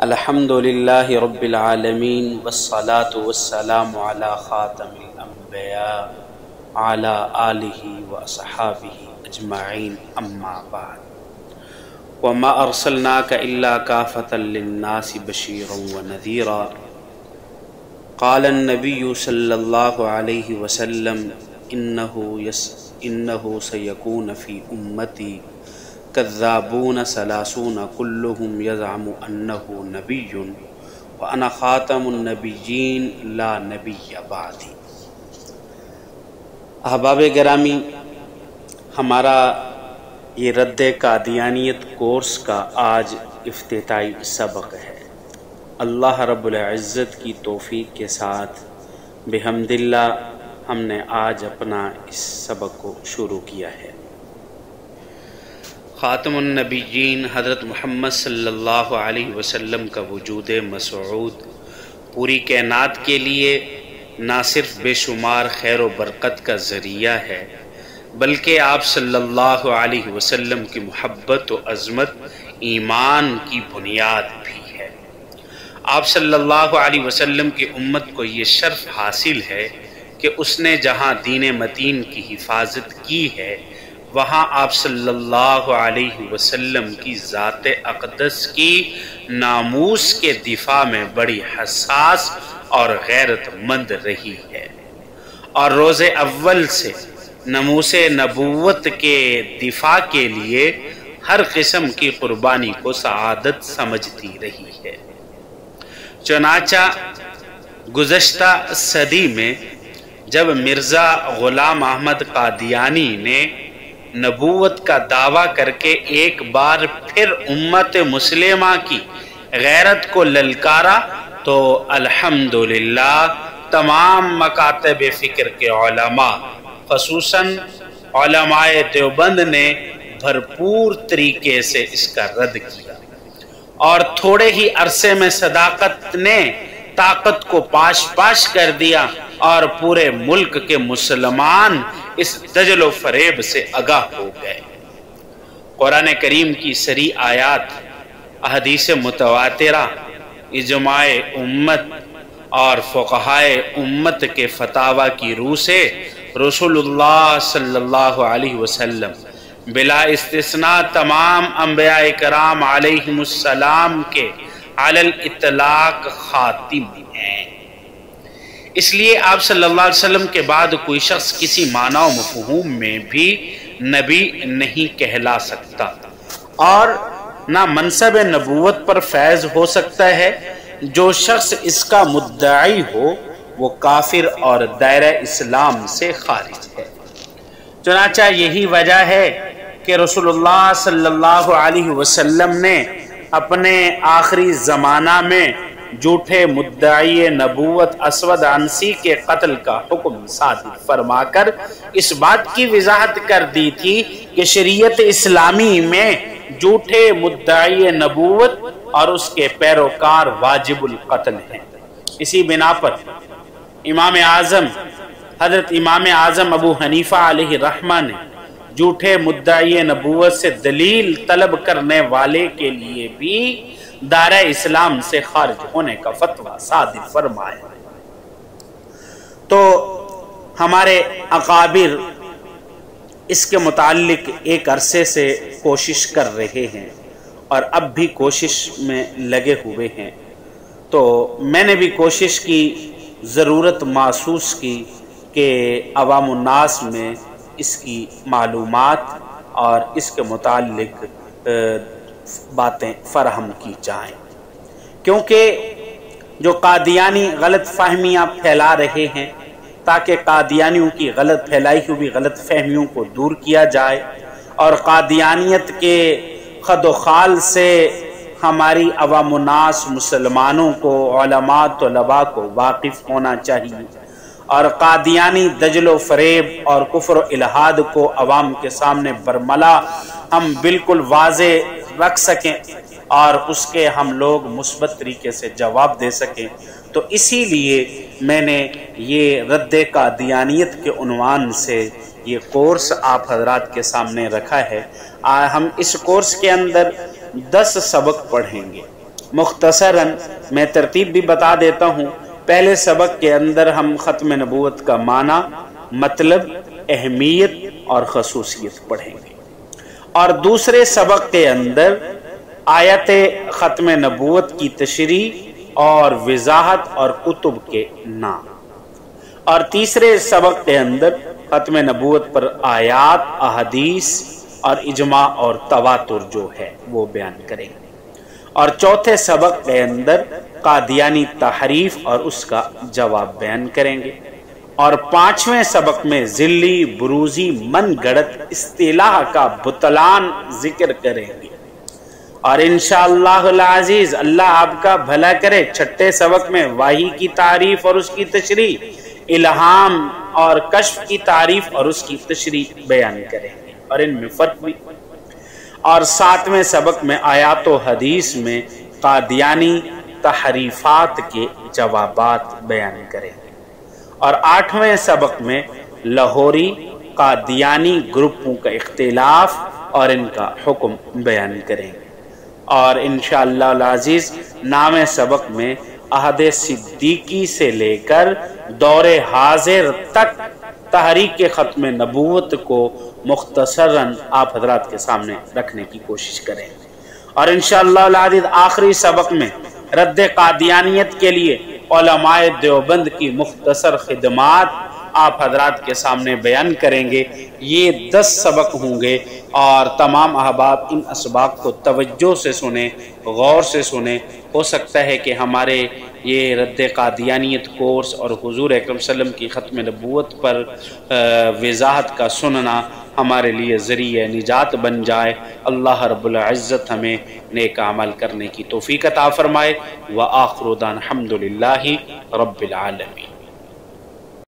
الحمدللہ رب العالمین والصلاة والسلام علی خاتم الانبیاء علی آلہ واصحابہ اجمعین اما بعد وما ارسلناک الا کافۃ للناس بشیرا ونذیرا قال النبی صلی اللہ علیہ وسلم انہ سیکون فی امتی کذابون ثلاثون کلہم یزعم انہ نبی وانا خاتم النبیین لا نبی بعدی۔ احباب گرامی، ہمارا یہ رد قادیانیت کورس کا آج افتتاحی سبق ہے۔ اللہ رب العزت کی توفیق کے ساتھ بحمد اللہ ہم نے آج اپنا اس سبق کو شروع کیا ہے۔ خاتم النبیین حضرت محمد صلی اللہ علیہ وسلم کا وجود مسعود پوری کائنات کے لیے نہ صرف بے شمار خیر و برکت کا ذریعہ ہے بلکہ آپ صلی اللہ علیہ وسلم کی محبت و عظمت ایمان کی بنیاد بھی ہے۔ آپ صلی اللہ علیہ وسلم کی امت کو یہ شرف حاصل ہے کہ اس نے جہاں دین متین کی حفاظت کی ہے وہاں آپ صلی اللہ علیہ وسلم کی ذات اقدس کی ناموس کے دفاع میں بڑی حساس اور غیرت مند رہی ہے، اور روز اول سے ناموس نبوت کے دفاع کے لیے ہر قسم کی قربانی کو سعادت سمجھتی رہی ہے۔ چنانچہ گزشتہ صدی میں جب مرزا غلام احمد قادیانی نے نبوت کا دعویٰ کر کے ایک بار پھر امت مسلمہ کی غیرت کو للکارا تو الحمدللہ تمام مکاتب فکر کے علماء خصوصاً علماء دیوبند نے بھرپور طریقے سے اس کا رد کیا، اور تھوڑے ہی عرصے میں صداقت نے طاقت کو پاش پاش کر دیا اور پورے ملک کے مسلمان اس دجل و فریب سے آگاہ ہو گئے۔ قرآن کریم کی صریح آیات، احادیث متواترہ، اجماع امت اور فقہائے امت کے فتاوی کی روح سے رسول اللہ صلی اللہ علیہ وسلم بلا استثناء تمام انبیاء کرام علیہم السلام کے علی الاطلاق خاتم ہیں۔ اس لیے آپ صلی اللہ علیہ وسلم کے بعد کوئی شخص کسی معنی و مفہوم میں بھی نبی نہیں کہلا سکتا، اور نہ منصب نبوت پر فیض ہو سکتا ہے۔ جو شخص اس کا مدعی ہو وہ کافر اور دائرہ اسلام سے خارج ہے۔ چنانچہ یہی وجہ ہے کہ رسول اللہ صلی اللہ علیہ وسلم نے اپنے آخری زمانہ میں جھوٹے مدعی نبوت اسود عنسی کے قتل کا حکم صادر فرما کر اس بات کی وضاحت کر دی تھی کہ شریعت اسلامی میں جھوٹے مدعی نبوت اور اس کے پیروکار واجب القتل ہیں۔ اسی بنا پر امام اعظم حضرت امام اعظم ابو حنیفہ علیہ رحمہ نے جھوٹے مدعی نبوت سے دلیل طلب کرنے والے کے لیے بھی دائرہ اسلام سے خارج ہونے کا فتویٰ صادر فرمایا۔ تو ہمارے اکابر اس کے متعلق ایک عرصے سے کوشش کر رہے ہیں اور اب بھی کوشش میں لگے ہوئے ہیں، تو میں نے بھی کوشش کی، ضرورت محسوس کی کہ عوام الناس میں اس کی معلومات اور اس کے متعلق باتیں فراہم کی جائیں، کیونکہ جو قادیانی غلط فہمیاں پھیلا رہے ہیں تاکہ قادیانیوں کی غلط پھیلائی ہوئی غلط فہمیوں کو دور کیا جائے، اور قادیانیت کے خد و خال سے ہماری عوام الناس مسلمانوں کو، علماء طلباء کو واقف ہونا چاہیے، اور قادیانی دجل و فریب اور کفر و الحاد کو عوام کے سامنے برملا ہم بالکل واضح رکھ سکیں اور اس کے ہم لوگ مثبت طریقے سے جواب دے سکیں۔ تو اسی لیے میں نے یہ رد قادیانیت کے عنوان سے یہ کورس آپ حضرات کے سامنے رکھا ہے۔ ہم اس کورس کے اندر 10 سبق پڑھیں گے، مختصراً میں ترتیب بھی بتا دیتا ہوں۔ پہلے سبق کے اندر ہم ختم نبوت کا معنی، مطلب، اہمیت اور خصوصیت پڑھیں گے، اور دوسرے سبق کے اندر آیت ختم نبوت کی تشریح اور وضاحت اور کتب کے نام، اور تیسرے سبق کے اندر ختم نبوت پر آیات، احادیث اور اجماع اور تواتر جو ہے وہ بیان کریں گے، اور چوتھے سبق کے اندر قادیانی تحریف اور اس کا جواب بیان کریں گے، اور پانچویں سبق میں ذلی، بروزی، من گڑت اصطلاح کا بطلان ذکر کریں گے، اور انشاءاللہ العزیز اللہ آپ کا بھلا کرے چھٹے سبق میں وحی کی تعریف اور اس کی تشریح، الہام اور کشف کی تعریف اور اس کی تشریح بیان کریں گے اور ان میں فرق بھی، اور ساتویں سبق میں آیات و حدیث میں قادیانی تحریفات کے جوابات بیان کریں گے، اور آٹھویں سبق میں لاہوری قادیانی گروپوں کا اختلاف اور ان کا حکم بیان کریں گے، اور انشاءاللہ العزیز نامے سبق میں عہد صدیقی سے لے کر دور حاضر تک تحریک ختم نبوت کو مختصراً آپ حضرات کے سامنے رکھنے کی کوشش کریں گے، اور انشاءاللہ العزیز آخری سبق میں رد قادیانیت کے لیے علماء دیوبند کی مختصر خدمات آپ حضرات کے سامنے بیان کریں گے۔ یہ 10 سبق ہوں گے، اور تمام احباب ان اسباق کو توجہ سے سنیں، غور سے سنیں۔ ہو سکتا ہے کہ ہمارے یہ رد قادیانیت کورس اور حضور اکرم صلی اللہ علیہ وسلم کی ختم نبوت پر وضاحت کا سننا ہمارے لیے ذریعہ نجات بن جائے۔ اللہ رب العزت ہمیں نیک عمل کرنے کی توفیق عطا فرمائے۔ وآخر دعوانا الحمد للہ رب العالمین۔